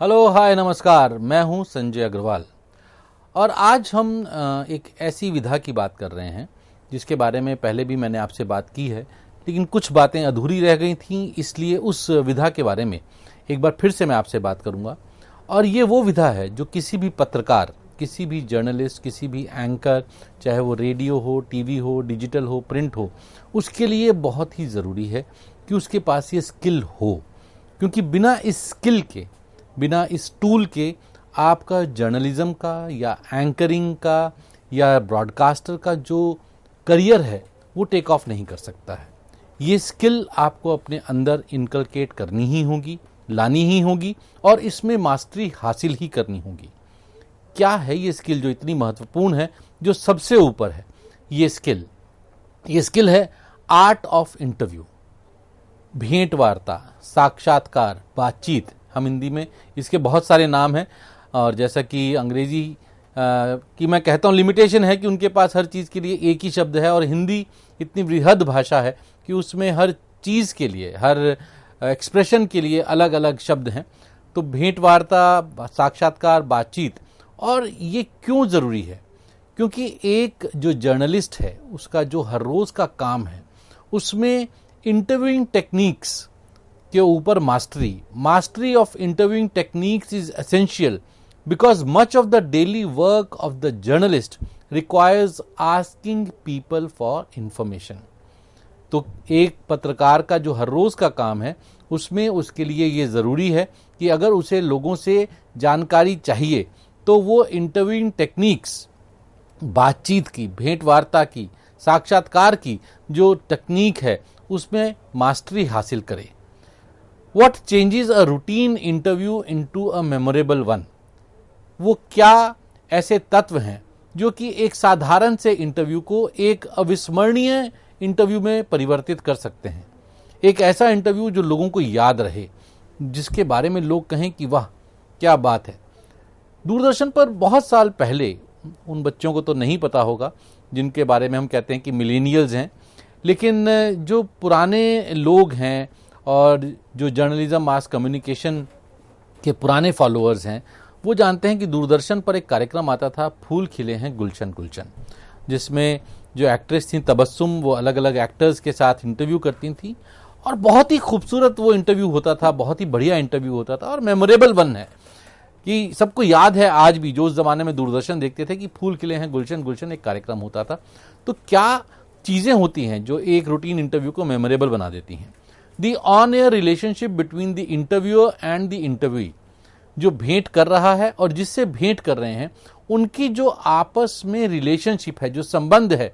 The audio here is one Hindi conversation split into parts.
हेलो, हाय, नमस्कार। मैं हूं संजय अग्रवाल और आज हम एक ऐसी विधा की बात कर रहे हैं जिसके बारे में पहले भी मैंने आपसे बात की है, लेकिन कुछ बातें अधूरी रह गई थीं, इसलिए उस विधा के बारे में एक बार फिर से मैं आपसे बात करूंगा। और ये वो विधा है जो किसी भी पत्रकार, किसी भी जर्नलिस्ट, किसी भी एंकर, चाहे वो रेडियो हो, टीवी हो, डिजिटल हो, प्रिंट हो, उसके लिए बहुत ही ज़रूरी है कि उसके पास ये स्किल हो। क्योंकि बिना इस स्किल के, बिना इस टूल के आपका जर्नलिज्म का या एंकरिंग का या ब्रॉडकास्टर का जो करियर है वो टेक ऑफ नहीं कर सकता है। ये स्किल आपको अपने अंदर इनकलकेट करनी ही होगी, लानी ही होगी और इसमें मास्टरी हासिल ही करनी होगी। क्या है ये स्किल जो इतनी महत्वपूर्ण है, जो सबसे ऊपर है? ये स्किल है आर्ट ऑफ इंटरव्यू, भेंट वार्ता, साक्षात्कार, बातचीत। हम हिंदी में इसके बहुत सारे नाम हैं और जैसा कि अंग्रेजी की मैं कहता हूँ लिमिटेशन है कि उनके पास हर चीज़ के लिए एक ही शब्द है, और हिंदी इतनी वृहद भाषा है कि उसमें हर चीज़ के लिए, हर एक्सप्रेशन के लिए अलग अलग शब्द हैं। तो भेंट वार्ता, साक्षात्कार, बातचीत। और ये क्यों ज़रूरी है? क्योंकि एक जो जर्नलिस्ट है उसका जो हर रोज़ का काम है उसमें इंटरव्यूइंग टेक्निक्स के ऊपर mastery of interviewing techniques is essential, because much of the daily work of the journalist requires asking people for information. तो एक पत्रकार का जो हर रोज का काम है उसमें उसके लिए ये जरूरी है कि अगर उसे लोगों से जानकारी चाहिए तो वो इंटरव्यूइंग टेक्निक्स, बातचीत की, भेंट वार्ता की, साक्षात्कार की जो टेक्निक है उसमें मास्टरी हासिल करे। What changes a routine interview into a memorable one? वो क्या ऐसे तत्व हैं जो कि एक साधारण से इंटरव्यू को एक अविस्मरणीय इंटरव्यू में परिवर्तित कर सकते हैं। एक ऐसा इंटरव्यू जो लोगों को याद रहे, जिसके बारे में लोग कहें कि वाह क्या बात है। दूरदर्शन पर बहुत साल पहले, उन बच्चों को तो नहीं पता होगा जिनके बारे में हम कहते हैं कि मिलेनियल्स हैं, लेकिन जो पुराने लोग हैं और जो जर्नलिज्म, मास कम्युनिकेशन के पुराने फॉलोअर्स हैं, वो जानते हैं कि दूरदर्शन पर एक कार्यक्रम आता था, फूल खिले हैं गुलशन गुलशन, जिसमें जो एक्ट्रेस थी तबस्सुम, वो अलग अलग एक्टर्स के साथ इंटरव्यू करती थी और बहुत ही खूबसूरत वो इंटरव्यू होता था, बहुत ही बढ़िया इंटरव्यू होता था और मेमोरेबल वन है कि सबको याद है आज भी, जो उस जमाने में दूरदर्शन देखते थे कि फूल खिले हैं गुलशन गुलशन एक कार्यक्रम होता था। तो क्या चीज़ें होती हैं जो एक रूटीन इंटरव्यू को मेमोरेबल बना देती हैं? The on air relationship between the interviewer and the interviewee, जो भेंट कर रहा है और जिससे भेंट कर रहे हैं, उनकी जो आपस में रिलेशनशिप है, जो संबंध है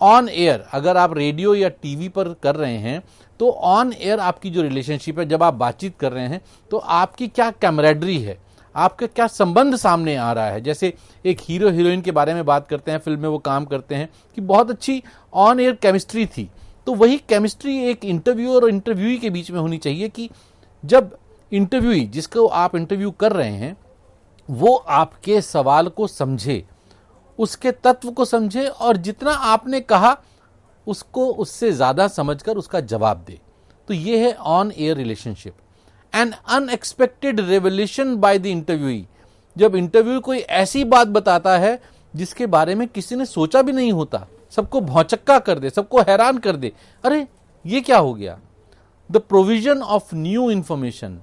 ऑन एयर। अगर आप रेडियो या टीवी पर कर रहे हैं तो ऑन एयर आपकी जो रिलेशनशिप है, जब आप बातचीत कर रहे हैं तो आपकी क्या कैमरेडरी है, आपका क्या संबंध सामने आ रहा है। जैसे एक हीरो हीरोइन के बारे में बात करते हैं, फिल्म में वो काम करते हैं कि बहुत अच्छी ऑन एयर केमिस्ट्री थी, तो वही केमिस्ट्री एक इंटरव्यूअर और इंटरव्यूई के बीच में होनी चाहिए कि जब इंटरव्यूई, जिसको आप इंटरव्यू कर रहे हैं, वो आपके सवाल को समझे, उसके तत्व को समझे और जितना आपने कहा उसको उससे ज्यादा समझकर उसका जवाब दे। तो ये है on air relationship. N unexpected revelation by the interviewee, जब इंटरव्यू कोई ऐसी बात बताता है जिसके बारे में किसी ने सोचा भी नहीं होता, सबको भौचक्का कर दे, सबको हैरान कर दे, अरे ये क्या हो गया। The provision of new information,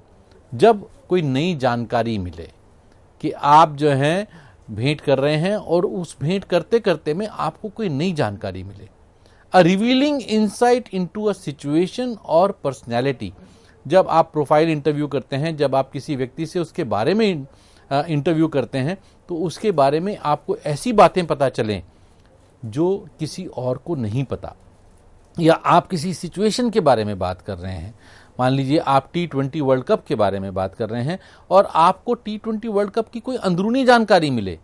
जब कोई नई जानकारी मिले कि आप जो हैं भेंट कर रहे हैं और उस भेंट करते करते में आपको कोई नई जानकारी मिले। A revealing insight into a situation or personality, जब आप प्रोफाइल इंटरव्यू करते हैं, जब आप किसी व्यक्ति से उसके बारे में इंटरव्यू करते हैं तो उसके बारे में आपको ऐसी बातें पता चलें जो किसी और को नहीं पता। या आप किसी सिचुएशन के बारे में बात कर रहे हैं, मान लीजिए आप T20 वर्ल्ड कप के बारे में बात कर रहे हैं और आपको T20 वर्ल्ड कप की कोई अंदरूनी जानकारी मिले,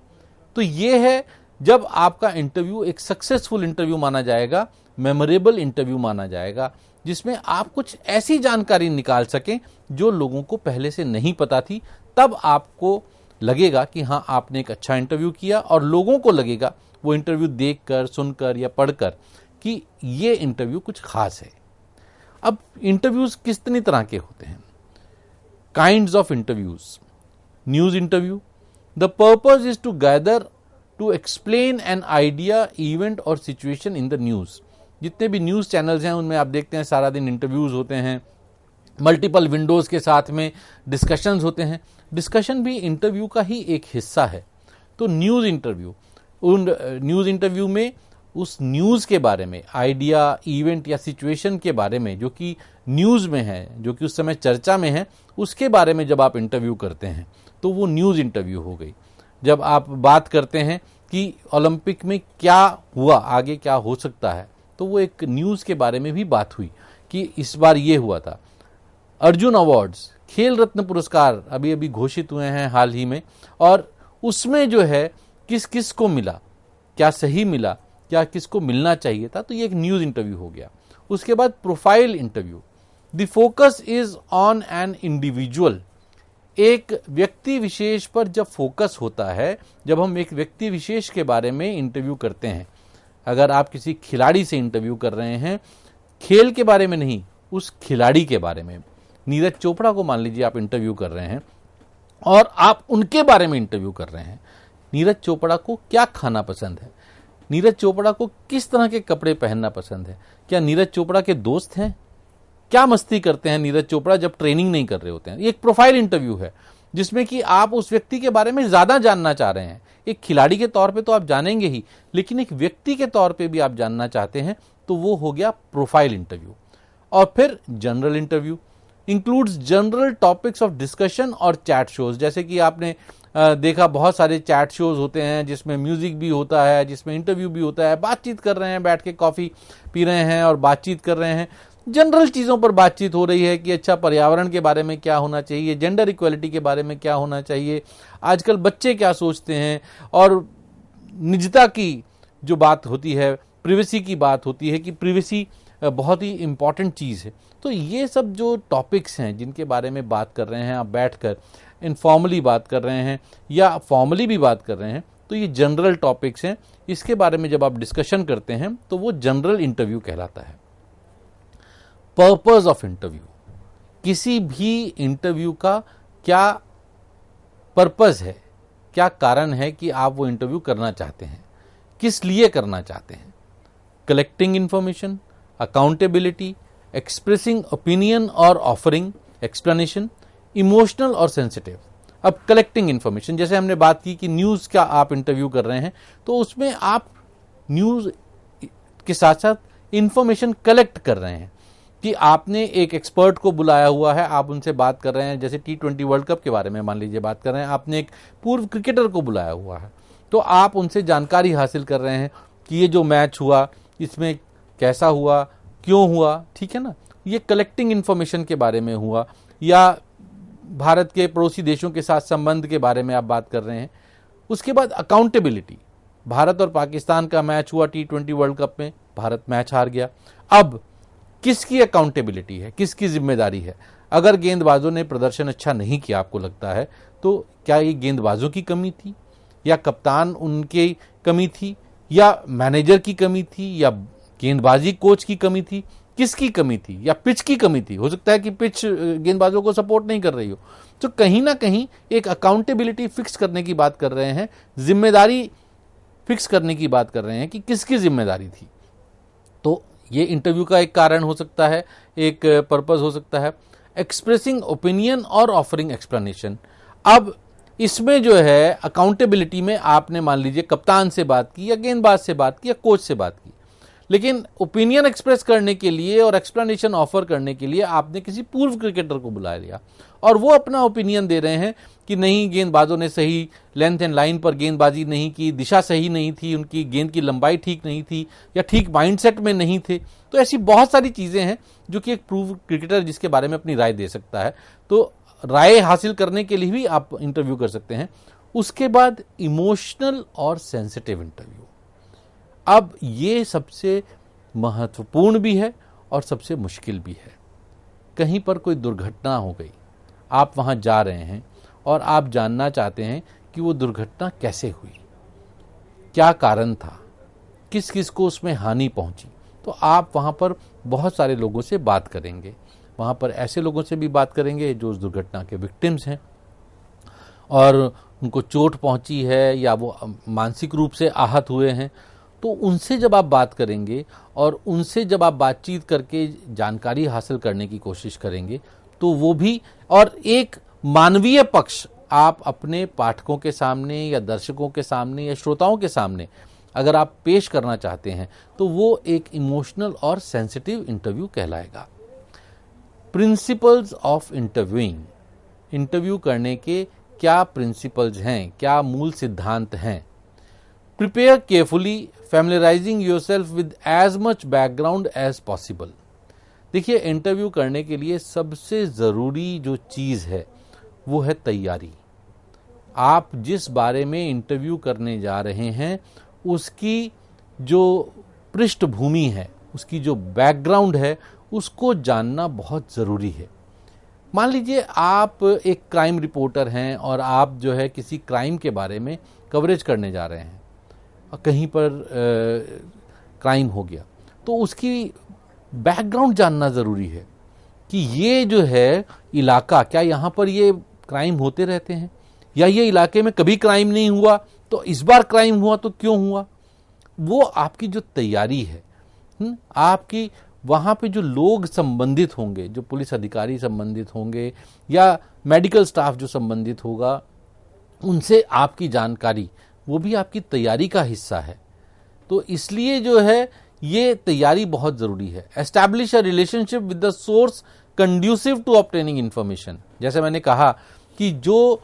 तो ये है जब आपका इंटरव्यू एक सक्सेसफुल इंटरव्यू माना जाएगा, मेमोरेबल इंटरव्यू माना जाएगा, जिसमें आप कुछ ऐसी जानकारी निकाल सकें जो लोगों को पहले से नहीं पता थी। तब आपको लगेगा कि हाँ, आपने एक अच्छा इंटरव्यू किया और लोगों को लगेगा वो इंटरव्यू देखकर, सुनकर या पढ़कर कि ये इंटरव्यू कुछ खास है। अब इंटरव्यूज कितनी तरह के होते हैं? Kinds of interviews. News interview, the purpose is to gather to explain an idea, event और सिचुएशन इन द न्यूज। जितने भी न्यूज चैनल्स हैं उनमें आप देखते हैं सारा दिन इंटरव्यूज होते हैं, मल्टीपल विंडोज के साथ में डिस्कशंस होते हैं। डिस्कशन भी इंटरव्यू का ही एक हिस्सा है। तो न्यूज इंटरव्यू, उन न्यूज इंटरव्यू में उस न्यूज के बारे में, आइडिया, इवेंट या सिचुएशन के बारे में जो कि न्यूज में है, जो कि उस समय चर्चा में है, उसके बारे में जब आप इंटरव्यू करते हैं तो वो न्यूज इंटरव्यू हो गई। जब आप बात करते हैं कि ओलंपिक में क्या हुआ, आगे क्या हो सकता है, तो वो एक न्यूज के बारे में भी बात हुई कि इस बार ये हुआ था। अर्जुन अवार्ड्स, खेल रत्न पुरस्कार अभी अभी घोषित हुए हैं हाल ही में, और उसमें जो है किस किस को मिला, क्या सही मिला, क्या किसको मिलना चाहिए था, तो ये एक न्यूज इंटरव्यू हो गया। उसके बाद profile interview, the focus is on an individual. एक व्यक्ति विशेष पर जब फोकस होता है, जब हम एक व्यक्ति विशेष के बारे में इंटरव्यू करते हैं, अगर आप किसी खिलाड़ी से इंटरव्यू कर रहे हैं, खेल के बारे में नहीं, उस खिलाड़ी के बारे में, नीरज चोपड़ा को मान लीजिए आप इंटरव्यू कर रहे हैं और आप उनके बारे में इंटरव्यू कर रहे हैं, नीरज चोपड़ा को क्या खाना पसंद है, नीरज चोपड़ा को किस तरह के कपड़े पहनना पसंद है, क्या नीरज चोपड़ा के दोस्त हैं, क्या मस्ती करते हैं नीरज चोपड़ा जब ट्रेनिंग नहीं कर रहे होते हैं। ये एक प्रोफाइल इंटरव्यू है जिसमें कि आप उस व्यक्ति के बारे में ज्यादा जानना चाह रहे हैं। एक खिलाड़ी के तौर पे तो आप जानेंगे ही, लेकिन एक व्यक्ति के तौर पे भी आप जानना चाहते हैं, तो वो हो गया प्रोफाइल इंटरव्यू। और फिर general interview includes general topics of discussion और चैट शोज। जैसे कि आपने देखा बहुत सारे चैट शोज होते हैं जिसमें म्यूजिक भी होता है, जिसमें इंटरव्यू भी होता है, बातचीत कर रहे हैं, बैठ के कॉफी पी रहे हैं और बातचीत कर रहे हैं, जनरल चीजों पर बातचीत हो रही है कि अच्छा पर्यावरण के बारे में क्या होना चाहिए, जेंडर इक्वलिटी के बारे में क्या होना चाहिए, आजकल बच्चे क्या सोचते हैं, और निजता की जो बात होती है, प्रिवेसी की बात होती है कि प्रिवेसी बहुत ही इंपॉर्टेंट चीज है। तो ये सब जो टॉपिक्स हैं जिनके बारे में बात कर रहे हैं, आप बैठकर इनफॉर्मली बात कर रहे हैं या फॉर्मली भी बात कर रहे हैं, तो ये जनरल टॉपिक्स हैं। इसके बारे में जब आप डिस्कशन करते हैं तो वो जनरल इंटरव्यू कहलाता है। पर्पस ऑफ इंटरव्यू, किसी भी इंटरव्यू का क्या पर्पस है, क्या कारण है कि आप वो इंटरव्यू करना चाहते हैं, किस लिए करना चाहते हैं। Collecting information, accountability, expressing opinion और ऑफरिंग एक्सप्लेनेशन, इमोशनल और सेंसिटिव। अब कलेक्टिंग इंफॉर्मेशन, जैसे हमने बात की कि न्यूज का आप इंटरव्यू कर रहे हैं, तो उसमें आप न्यूज के साथ साथ इंफॉर्मेशन कलेक्ट कर रहे हैं कि आपने एक एक्सपर्ट को बुलाया हुआ है, आप उनसे बात कर रहे हैं, जैसे T20 वर्ल्ड कप के बारे में मान लीजिए बात कर रहे हैं, आपने एक पूर्व क्रिकेटर को बुलाया हुआ है, तो आप उनसे जानकारी हासिल कर रहे हैं कि ये जो मैच हुआ इसमें कैसा हुआ, क्यों हुआ, ठीक है ना। ये कलेक्टिंग इंफॉर्मेशन के बारे में हुआ, या भारत के पड़ोसी देशों के साथ संबंध के बारे में आप बात कर रहे हैं। उसके बाद अकाउंटेबिलिटी, भारत और पाकिस्तान का मैच हुआ T20 वर्ल्ड कप में, भारत मैच हार गया, अब किसकी अकाउंटेबिलिटी है, किसकी जिम्मेदारी है। अगर गेंदबाजों ने प्रदर्शन अच्छा नहीं किया आपको लगता है, तो क्या ये गेंदबाजों की कमी थी, या कप्तान उनकी कमी थी, या मैनेजर की कमी थी, या गेंदबाजी कोच की कमी थी, किसकी कमी थी, या पिच की कमी थी। हो सकता है कि पिच गेंदबाजों को सपोर्ट नहीं कर रही हो। तो कहीं ना कहीं एक अकाउंटेबिलिटी फिक्स करने की बात कर रहे हैं, जिम्मेदारी फिक्स करने की बात कर रहे हैं कि किसकी जिम्मेदारी थी। तो ये इंटरव्यू का एक कारण हो सकता है, एक पर्पस हो सकता है। एक्सप्रेसिंग ओपिनियन और ऑफरिंग एक्सप्लेनेशन, अब इसमें जो है अकाउंटेबिलिटी में आपने मान लीजिए कप्तान से बात की, या गेंदबाज से बात की, या कोच से बात की, लेकिन ओपिनियन एक्सप्रेस करने के लिए और एक्सप्लेनेशन ऑफर करने के लिए आपने किसी पूर्व क्रिकेटर को बुला लिया, और वो अपना ओपिनियन दे रहे हैं कि नहीं, गेंदबाजों ने सही लेंथ एंड लाइन पर गेंदबाजी नहीं की, दिशा सही नहीं थी, उनकी गेंद की लंबाई ठीक नहीं थी, या ठीक माइंडसेट में नहीं थे। तो ऐसी बहुत सारी चीजें हैं जो कि एक पूर्व क्रिकेटर जिसके बारे में अपनी राय दे सकता है, तो राय हासिल करने के लिए भी आप इंटरव्यू कर सकते हैं। उसके बाद इमोशनल और सेंसिटिव इंटरव्यू, अब ये सबसे महत्वपूर्ण भी है और सबसे मुश्किल भी है। कहीं पर कोई दुर्घटना हो गई, आप वहां जा रहे हैं और आप जानना चाहते हैं कि वो दुर्घटना कैसे हुई, क्या कारण था, किस किस को उसमें हानि पहुंची। तो आप वहां पर बहुत सारे लोगों से बात करेंगे, वहां पर ऐसे लोगों से भी बात करेंगे जो उस दुर्घटना के विक्टिम्स हैं, और उनको चोट पहुंची है या वो मानसिक रूप से आहत हुए हैं, तो उनसे जब आप बात करेंगे और उनसे जब आप बातचीत करके जानकारी हासिल करने की कोशिश करेंगे, तो वो भी, और एक मानवीय पक्ष आप अपने पाठकों के सामने या दर्शकों के सामने या श्रोताओं के सामने अगर आप पेश करना चाहते हैं, तो वो एक इमोशनल और सेंसिटिव इंटरव्यू कहलाएगा। प्रिंसिपल्स ऑफ इंटरव्यूइंग, इंटरव्यू करने के क्या प्रिंसिपल्स हैं, क्या मूल सिद्धांत हैं। Prepare carefully, familiarising yourself with as much background as possible. देखिए, इंटरव्यू करने के लिए सबसे ज़रूरी जो चीज़ है वो है तैयारी। आप जिस बारे में इंटरव्यू करने जा रहे हैं उसकी जो पृष्ठभूमि है, उसकी जो बैकग्राउंड है, उसको जानना बहुत ज़रूरी है। मान लीजिए आप एक क्राइम रिपोर्टर हैं और आप जो है किसी क्राइम के बारे में कवरेज करने जा रहे हैं और कहीं पर क्राइम हो गया, तो उसकी बैकग्राउंड जानना ज़रूरी है कि ये जो है इलाका, क्या यहाँ पर ये क्राइम होते रहते हैं, या ये इलाके में कभी क्राइम नहीं हुआ तो इस बार क्राइम हुआ तो क्यों हुआ। वो आपकी जो तैयारी है, आपकी वहाँ पे जो लोग संबंधित होंगे, जो पुलिस अधिकारी संबंधित होंगे या मेडिकल स्टाफ जो संबंधित होगा, उनसे आपकी जानकारी, वो भी आपकी तैयारी का हिस्सा है। तो इसलिए जो है ये तैयारी बहुत ज़रूरी है। Establish a relationship with the source conducive to obtaining information. जैसे मैंने कहा कि जो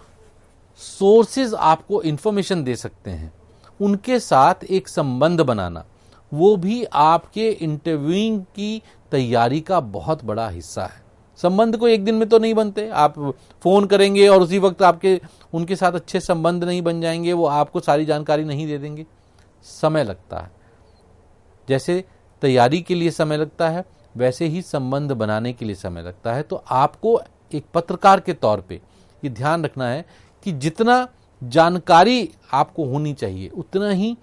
सोर्सेज आपको इंफॉर्मेशन दे सकते हैं उनके साथ एक संबंध बनाना, वो भी आपके इंटरव्यूइंग की तैयारी का बहुत बड़ा हिस्सा है। संबंध को एक दिन में तो नहीं बनते, आप फ़ोन करेंगे और उसी वक्त आपके उनके साथ अच्छे संबंध नहीं बन जाएंगे, वो आपको सारी जानकारी नहीं दे देंगे, समय लगता है। जैसे तैयारी के लिए समय लगता है, वैसे ही संबंध बनाने के लिए समय लगता है। तो आपको एक पत्रकार के तौर पे ये ध्यान रखना है कि जितना जानकारी आपको होनी चाहिए, उतना ही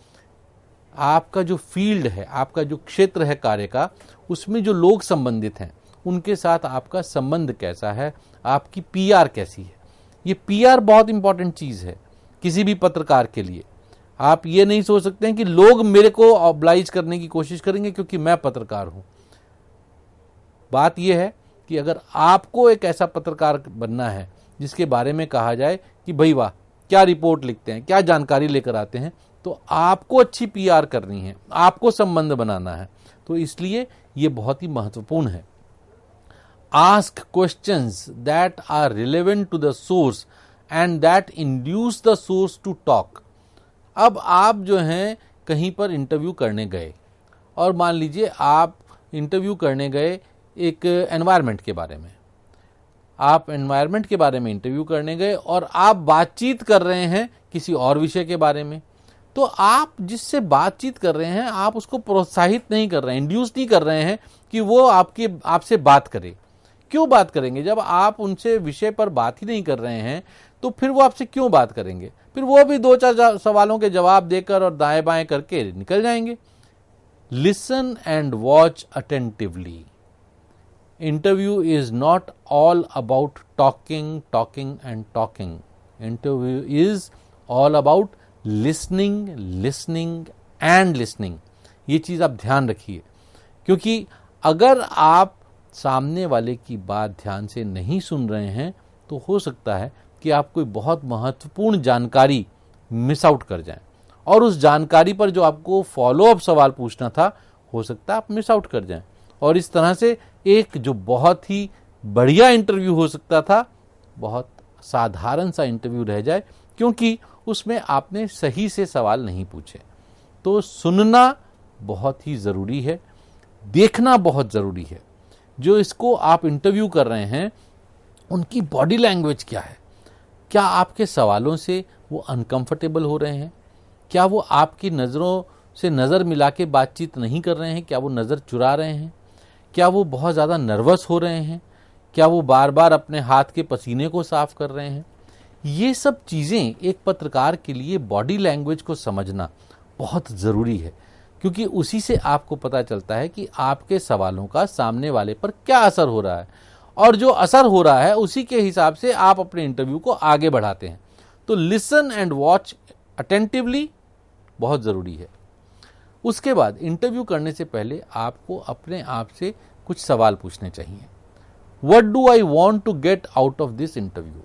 आपका जो फील्ड है, आपका जो क्षेत्र है कार्य का, उसमें जो लोग संबंधित हैं उनके साथ आपका संबंध कैसा है, आपकी पीआर कैसी है। ये पीआर बहुत इंपॉर्टेंट चीज़ है किसी भी पत्रकार के लिए। आप ये नहीं सोच सकते हैं कि लोग मेरे को ऑब्लाइज करने की कोशिश करेंगे क्योंकि मैं पत्रकार हूं। बात यह है कि अगर आपको एक ऐसा पत्रकार बनना है जिसके बारे में कहा जाए कि भाई वाह, क्या रिपोर्ट लिखते हैं, क्या जानकारी लेकर आते हैं, तो आपको अच्छी पीआर करनी है, आपको संबंध बनाना है। तो इसलिए ये बहुत ही महत्वपूर्ण है। Ask questions that are relevant to the source and that induce the source to talk. अब आप जो हैं कहीं पर इंटरव्यू करने गए और मान लीजिए आप इंटरव्यू करने गए एक एनवायरनमेंट के बारे में, आप एनवायरनमेंट के बारे में इंटरव्यू करने गए और आप बातचीत कर रहे हैं किसी और विषय के बारे में, तो आप जिससे बातचीत कर रहे हैं आप उसको प्रोत्साहित नहीं कर रहे हैं, इंड्यूस नहीं कर रहे हैं कि वो आपसे बात करे। क्यों बात करेंगे? जब आप उनसे विषय पर बात ही नहीं कर रहे हैं तो फिर वो आपसे क्यों बात करेंगे? फिर वो भी दो चार सवालों के जवाब देकर और दाएं बाएं करके निकल जाएंगे। Listen and watch attentively. Interview is not all about talking and talking. Interview is all about listening and listening. ये चीज आप ध्यान रखिए, क्योंकि अगर आप सामने वाले की बात ध्यान से नहीं सुन रहे हैं तो हो सकता है कि आप कोई बहुत महत्वपूर्ण जानकारी मिस आउट कर जाएं, और उस जानकारी पर जो आपको फॉलो अप सवाल पूछना था, हो सकता है आप मिस आउट कर जाएं, और इस तरह से एक जो बहुत ही बढ़िया इंटरव्यू हो सकता था, बहुत साधारण सा इंटरव्यू रह जाए, क्योंकि उसमें आपने सही से सवाल नहीं पूछे। तो सुनना बहुत ही ज़रूरी है, देखना बहुत ज़रूरी है। जो इसको आप इंटरव्यू कर रहे हैं उनकी बॉडी लैंग्वेज क्या है, क्या आपके सवालों से वो अनकंफर्टेबल हो रहे हैं, क्या वो आपकी नज़रों से नज़र मिला के बातचीत नहीं कर रहे हैं, क्या वो नज़र चुरा रहे हैं, क्या वो बहुत ज़्यादा नर्वस हो रहे हैं, क्या वो बार बार अपने हाथ के पसीने को साफ कर रहे हैं। ये सब चीज़ें एक पत्रकार के लिए बॉडी लैंग्वेज को समझना बहुत ज़रूरी है, क्योंकि उसी से आपको पता चलता है कि आपके सवालों का सामने वाले पर क्या असर हो रहा है, और जो असर हो रहा है उसी के हिसाब से आप अपने इंटरव्यू को आगे बढ़ाते हैं। तो लिसन एंड वॉच अटेंटिवली बहुत ज़रूरी है। उसके बाद इंटरव्यू करने से पहले आपको अपने आप से कुछ सवाल पूछने चाहिए। What do I want to get out of this interview?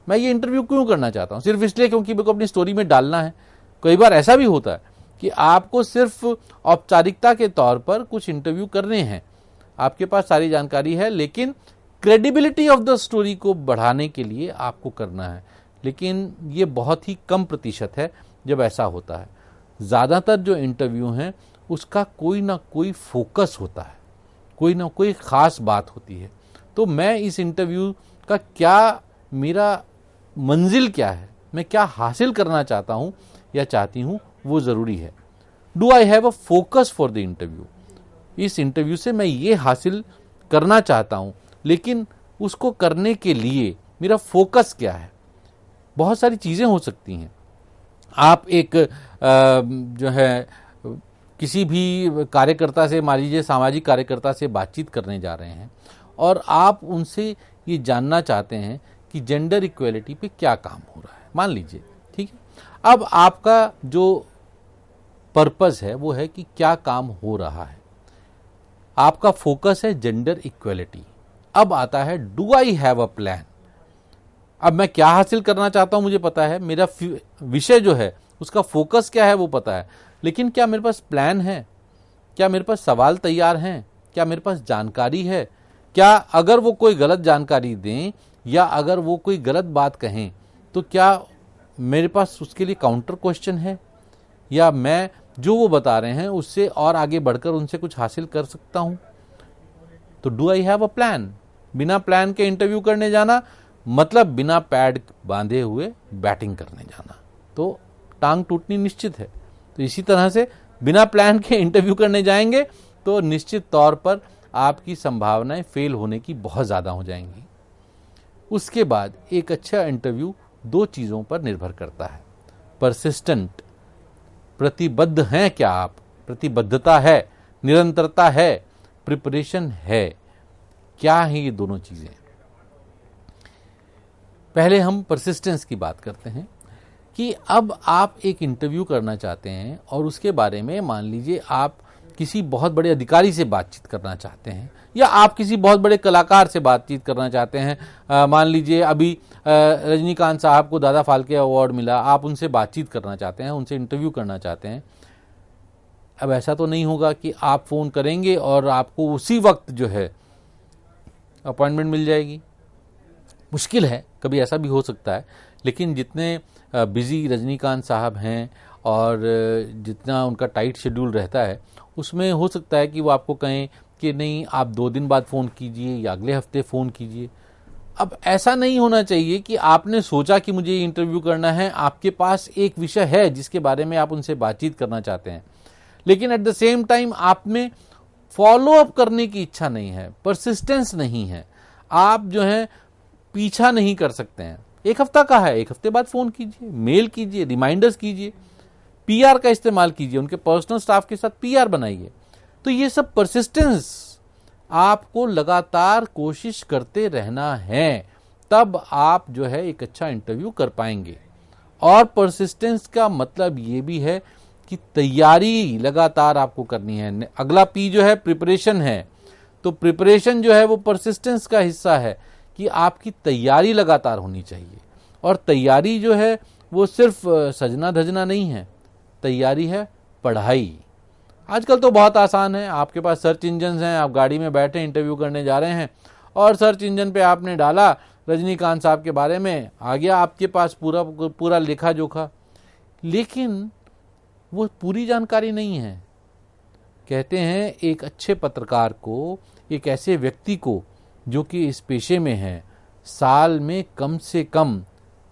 मैं ये इंटरव्यू क्यों करना चाहता हूँ? सिर्फ इसलिए क्योंकि मेरे को अपनी स्टोरी में डालना है? कई बार ऐसा भी होता है कि आपको सिर्फ औपचारिकता के तौर पर कुछ इंटरव्यू करने हैं, आपके पास सारी जानकारी है, लेकिन क्रेडिबिलिटी ऑफ द स्टोरी को बढ़ाने के लिए आपको करना है। लेकिन ये बहुत ही कम प्रतिशत है जब ऐसा होता है। ज़्यादातर जो इंटरव्यू हैं उसका कोई ना कोई फोकस होता है, कोई ना कोई ख़ास बात होती है। तो मैं इस इंटरव्यू का क्या, मेरा मंजिल क्या है, मैं क्या हासिल करना चाहता हूँ या चाहती हूँ, वो ज़रूरी है। Do I have a focus for the interview? इस इंटरव्यू से मैं ये हासिल करना चाहता हूँ, लेकिन उसको करने के लिए मेरा फोकस क्या है? बहुत सारी चीज़ें हो सकती हैं। आप एक जो है किसी भी कार्यकर्ता से, मान लीजिए सामाजिक कार्यकर्ता से बातचीत करने जा रहे हैं और आप उनसे ये जानना चाहते हैं कि जेंडर इक्वेलिटी पे क्या काम हो रहा है, मान लीजिए, ठीक है। अब आपका जो पर्पस है वो है कि क्या काम हो रहा है, आपका फोकस है जेंडर इक्वेलिटी। अब आता है do I have a plan? अब मैं क्या हासिल करना चाहता हूं मुझे पता है, मेरा विषय जो है उसका फोकस क्या है वो पता है, लेकिन क्या मेरे पास प्लान है? क्या मेरे पास सवाल तैयार हैं? क्या मेरे पास जानकारी है? क्या अगर वो कोई गलत जानकारी दें या अगर वो कोई गलत बात कहें तो क्या मेरे पास उसके लिए काउंटर क्वेश्चन है, या मैं जो वो बता रहे हैं उससे और आगे बढ़कर उनसे कुछ हासिल कर सकता हूं? तो do I have a plan? बिना प्लान के इंटरव्यू करने जाना मतलब बिना पैड बांधे हुए बैटिंग करने जाना, तो टांग टूटनी निश्चित है। तो इसी तरह से बिना प्लान के इंटरव्यू करने जाएंगे तो निश्चित तौर पर आपकी संभावनाएं फेल होने की बहुत ज़्यादा हो जाएंगी। उसके बाद एक अच्छा इंटरव्यू दो चीज़ों पर निर्भर करता है। परसिस्टेंट, प्रतिबद्ध हैं क्या आप? प्रतिबद्धता है, निरंतरता है, प्रिपरेशन है, क्या है ये दोनों चीज़ें? पहले हम परसिस्टेंस की बात करते हैं कि अब आप एक इंटरव्यू करना चाहते हैं और उसके बारे में मान लीजिए आप किसी बहुत बड़े अधिकारी से बातचीत करना चाहते हैं, या आप किसी बहुत बड़े कलाकार से बातचीत करना चाहते हैं। मान लीजिए अभी रजनीकांत साहब को दादा फाल्के अवार्ड मिला, आप उनसे बातचीत करना चाहते हैं, उनसे इंटरव्यू करना चाहते हैं। अब ऐसा तो नहीं होगा कि आप फ़ोन करेंगे और आपको उसी वक्त जो है अपॉइंटमेंट मिल जाएगी। मुश्किल है, कभी ऐसा भी हो सकता है, लेकिन जितने बिजी रजनीकांत साहब हैं और जितना उनका टाइट शेड्यूल रहता है उसमें हो सकता है कि वो आपको कहें कि नहीं आप 2 दिन बाद फ़ोन कीजिए या अगले हफ्ते फ़ोन कीजिए। अब ऐसा नहीं होना चाहिए कि आपने सोचा कि मुझे इंटरव्यू करना है, आपके पास एक विषय है जिसके बारे में आप उनसे बातचीत करना चाहते हैं, लेकिन एट द सेम टाइम आप में फॉलो अप करने की इच्छा नहीं है, परसिस्टेंस नहीं है, आप जो है पीछा नहीं कर सकते हैं। एक हफ्ता का है, एक हफ्ते बाद फ़ोन कीजिए, मेल कीजिए, रिमाइंडर्स कीजिए, पीआर का इस्तेमाल कीजिए, उनके पर्सनल स्टाफ के साथ पीआर बनाइए। तो ये सब परसिस्टेंस, आपको लगातार कोशिश करते रहना है, तब आप जो है एक अच्छा इंटरव्यू कर पाएंगे। और परसिस्टेंस का मतलब ये भी है कि तैयारी लगातार आपको करनी है। अगला पी जो है प्रिपरेशन है, तो प्रिपरेशन जो है वो परसिस्टेंस का हिस्सा है कि आपकी तैयारी लगातार होनी चाहिए। और तैयारी जो है वो सिर्फ सजना धजना नहीं है, तैयारी है पढ़ाई। आजकल तो बहुत आसान है, आपके पास सर्च इंजन हैं, आप गाड़ी में बैठे इंटरव्यू करने जा रहे हैं और सर्च इंजन पे आपने डाला रजनीकांत साहब के बारे में, आ गया आपके पास पूरा लेखा जोखा, लेकिन वो पूरी जानकारी नहीं है। कहते हैं एक अच्छे पत्रकार को, एक ऐसे व्यक्ति को जो कि इस पेशे में है, साल में कम से कम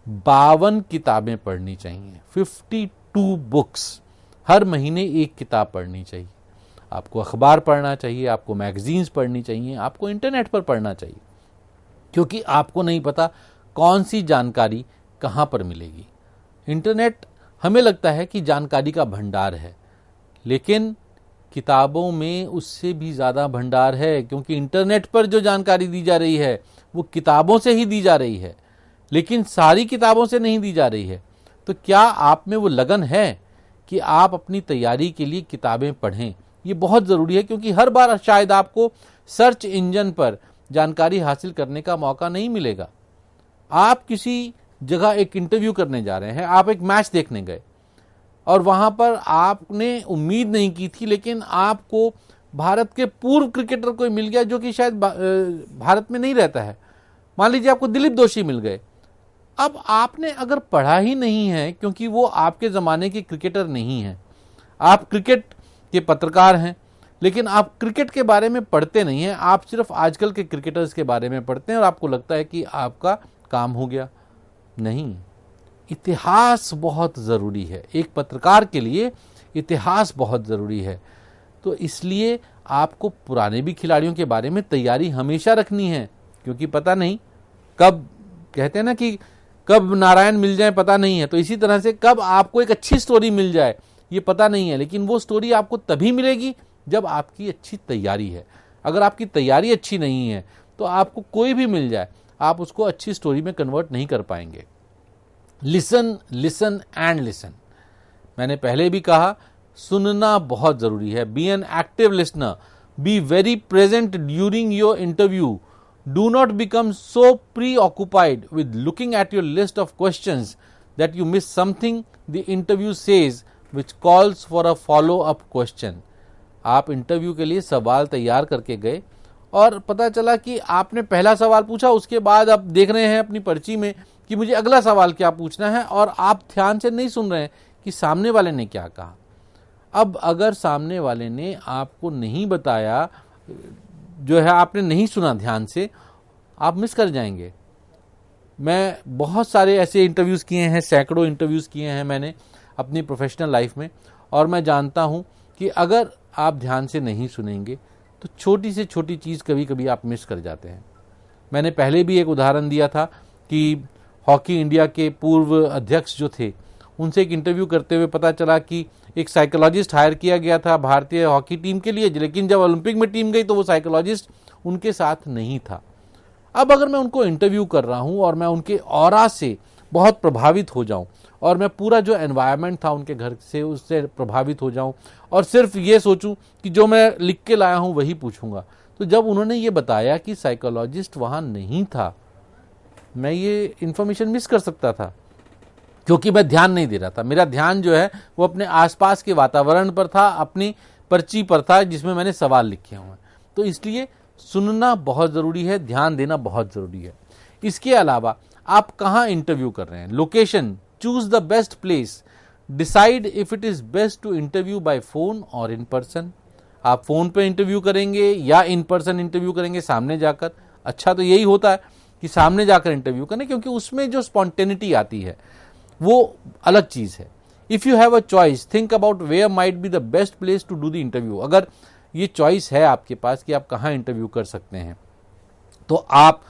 52 किताबें पढ़नी चाहिए, 52 बुक्स, हर महीने एक किताब पढ़नी चाहिए। आपको अखबार पढ़ना चाहिए, आपको मैगजीन्स पढ़नी चाहिए, आपको इंटरनेट पर पढ़ना चाहिए, क्योंकि आपको नहीं पता कौन सी जानकारी कहाँ पर मिलेगी। इंटरनेट हमें लगता है कि जानकारी का भंडार है, लेकिन किताबों में उससे भी ज़्यादा भंडार है, क्योंकि इंटरनेट पर जो जानकारी दी जा रही है वो किताबों से ही दी जा रही है, लेकिन सारी किताबों से नहीं दी जा रही है। तो क्या आप में वो लगन है कि आप अपनी तैयारी के लिए किताबें पढ़ें? ये बहुत ज़रूरी है, क्योंकि हर बार शायद आपको सर्च इंजन पर जानकारी हासिल करने का मौका नहीं मिलेगा। आप किसी जगह एक इंटरव्यू करने जा रहे हैं, आप एक मैच देखने गए और वहां पर आपने उम्मीद नहीं की थी, लेकिन आपको भारत के पूर्व क्रिकेटर कोई मिल गया जो कि शायद भारत में नहीं रहता है। मान लीजिए आपको दिलीप दोषी मिल गए। अब आपने अगर पढ़ा ही नहीं है, क्योंकि वो आपके ज़माने के क्रिकेटर नहीं हैं, आप क्रिकेट के पत्रकार हैं, लेकिन आप क्रिकेट के बारे में पढ़ते नहीं हैं, आप सिर्फ आजकल के क्रिकेटर्स के बारे में पढ़ते हैं और आपको लगता है कि आपका काम हो गया। नहीं, इतिहास बहुत ज़रूरी है। एक पत्रकार के लिए इतिहास बहुत ज़रूरी है। तो इसलिए आपको पुराने भी खिलाड़ियों के बारे में तैयारी हमेशा रखनी है, क्योंकि पता नहीं कब, कहते हैं ना कि कब नारायण मिल जाए पता नहीं है, तो इसी तरह से कब आपको एक अच्छी स्टोरी मिल जाए ये पता नहीं है, लेकिन वो स्टोरी आपको तभी मिलेगी जब आपकी अच्छी तैयारी है। अगर आपकी तैयारी अच्छी नहीं है तो आपको कोई भी मिल जाए, आप उसको अच्छी स्टोरी में कन्वर्ट नहीं कर पाएंगे। Listen, listen and listen. मैंने पहले भी कहा, सुनना बहुत जरूरी है। Be an active listener, be very present during your interview. Do not become so preoccupied with looking at your list of questions that you miss something the interview says which calls for a follow-up question. आप इंटरव्यू के लिए सवाल तैयार करके गए और पता चला कि आपने पहला सवाल पूछा, उसके बाद आप देख रहे हैं अपनी पर्ची में कि मुझे अगला सवाल क्या पूछना है, और आप ध्यान से नहीं सुन रहे हैं कि सामने वाले ने क्या कहा। अब अगर सामने वाले ने आपको नहीं बताया, जो है आपने नहीं सुना ध्यान से, आप मिस कर जाएंगे। मैं बहुत सारे ऐसे इंटरव्यूज़ किए हैं, सैकड़ों इंटरव्यूज़ किए हैं मैंने अपनी प्रोफेशनल लाइफ में, और मैं जानता हूं कि अगर आप ध्यान से नहीं सुनेंगे तो छोटी से छोटी चीज़ कभी कभी आप मिस कर जाते हैं। मैंने पहले भी एक उदाहरण दिया था कि हॉकी इंडिया के पूर्व अध्यक्ष जो थे, उनसे एक इंटरव्यू करते हुए पता चला कि एक साइकोलॉजिस्ट हायर किया गया था भारतीय हॉकी टीम के लिए, लेकिन जब ओलंपिक में टीम गई तो वो साइकोलॉजिस्ट उनके साथ नहीं था। अब अगर मैं उनको इंटरव्यू कर रहा हूं और मैं उनके ऑरा से बहुत प्रभावित हो जाऊं और मैं पूरा जो एनवायरनमेंट था उनके घर से उससे प्रभावित हो जाऊं और सिर्फ ये सोचूं कि जो मैं लिख के लाया हूं वही पूछूंगा, तो जब उन्होंने ये बताया कि साइकोलॉजिस्ट वहां नहीं था, मैं ये इंफॉर्मेशन मिस कर सकता था, क्योंकि मैं ध्यान नहीं दे रहा था। मेरा ध्यान जो है वो अपने आसपास के वातावरण पर था, अपनी पर्ची पर था जिसमें मैंने सवाल लिखे हुए हैं। तो इसलिए सुनना बहुत ज़रूरी है, ध्यान देना बहुत ज़रूरी है। इसके अलावा आप कहाँ इंटरव्यू कर रहे हैं, location, choose the best place, decide if it is best to interview by phone और इन पर्सन। आप फोन पे इंटरव्यू करेंगे या इन पर्सन इंटरव्यू करेंगे सामने जाकर। अच्छा तो यही होता है कि सामने जाकर इंटरव्यू करें, क्योंकि उसमें जो स्पॉन्टेनिटी आती है वो अलग चीज़ है। If you have a choice, think about where might be the best place to do the interview. अगर ये चॉइस है आपके पास कि आप कहाँ इंटरव्यू कर सकते हैं, तो आप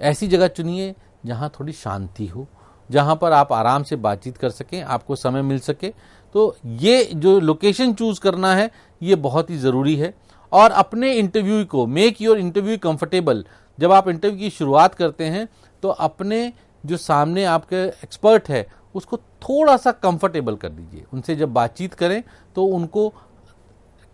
ऐसी जगह चुनिए जहाँ थोड़ी शांति हो, जहाँ पर आप आराम से बातचीत कर सकें, आपको समय मिल सके। तो ये जो लोकेशन चूज करना है ये बहुत ही ज़रूरी है। और अपने इंटरव्यू को, मेक योर इंटरव्यू कंफर्टेबल। जब आप इंटरव्यू की शुरुआत करते हैं तो अपने जो सामने आपके एक्सपर्ट है उसको थोड़ा सा कंफर्टेबल कर दीजिए। उनसे जब बातचीत करें तो उनको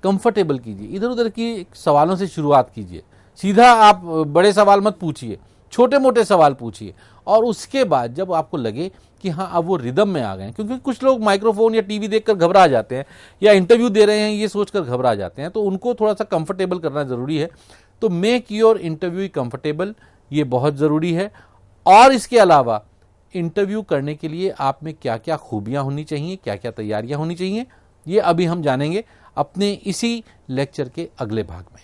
कंफर्टेबल कीजिए, इधर उधर की सवालों से शुरुआत कीजिए। सीधा आप बड़े सवाल मत पूछिए, छोटे मोटे सवाल पूछिए, और उसके बाद जब आपको लगे कि हाँ अब वो रिदम में आ गए, क्योंकि कुछ लोग माइक्रोफोन या टीवी देखकर घबरा जाते हैं या इंटरव्यू दे रहे हैं ये सोचकर घबरा जाते हैं, तो उनको थोड़ा सा कंफर्टेबल करना ज़रूरी है। तो मेक योर इंटरव्यू कंफर्टेबल, ये बहुत ज़रूरी है। और इसके अलावा इंटरव्यू करने के लिए आप में क्या क्या खूबियाँ होनी चाहिए, क्या क्या तैयारियाँ होनी चाहिए, ये अभी हम जानेंगे अपने इसी लेक्चर के अगले भाग में।